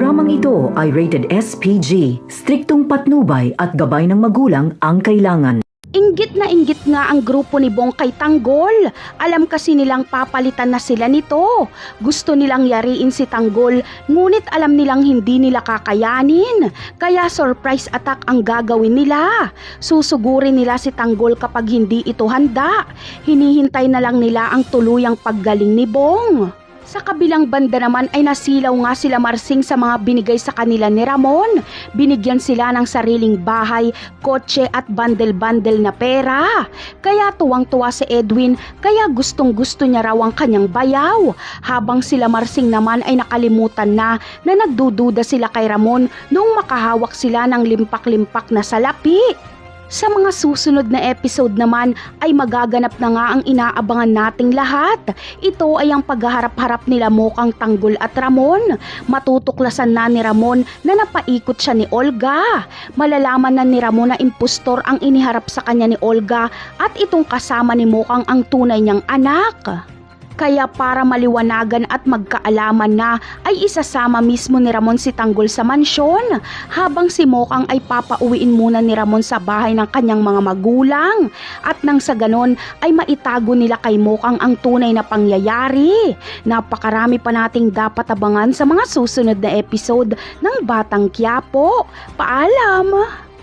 Programang ito ay rated SPG, striktong patnubay at gabay ng magulang ang kailangan. Inggit na inggit nga ang grupo ni Bong kay Tanggol. Alam kasi nilang papalitan na sila nito. Gusto nilang yariin si Tanggol, ngunit alam nilang hindi nila kakayanin. Kaya surprise attack ang gagawin nila. Susugurin nila si Tanggol kapag hindi ito handa. Hinihintay na lang nila ang tuluyang paggaling ni Bong. Sa kabilang banda naman ay nasilaw nga sila Marsing sa mga binigay sa kanila ni Ramon. Binigyan sila ng sariling bahay, kotse at bandel-bandel na pera. Kaya tuwang-tuwa si Edwin, kaya gustong-gusto niya raw ang kanyang bayaw. Habang sila Marsing naman ay nakalimutan na nagdududa sila kay Ramon nung makahawak sila ng limpak-limpak na salapi. Sa mga susunod na episode naman ay magaganap na nga ang inaabangan nating lahat. Ito ay ang paghaharap-harap nila Mokang, Tanggol at Ramon. Matutuklasan na ni Ramon na napaikot siya ni Olga. Malalaman na ni Ramon na impostor ang iniharap sa kanya ni Olga at itong kasama ni Mokang ang tunay niyang anak. Kaya para maliwanagan at magkaalaman na ay isasama mismo ni Ramon si Tanggol sa mansyon habang si Mokang ay papauwiin muna ni Ramon sa bahay ng kanyang mga magulang at nang sa ganon ay maitago nila kay Mokang ang tunay na pangyayari. Napakarami pa nating dapat abangan sa mga susunod na episode ng Batang Quiapo. Paalam!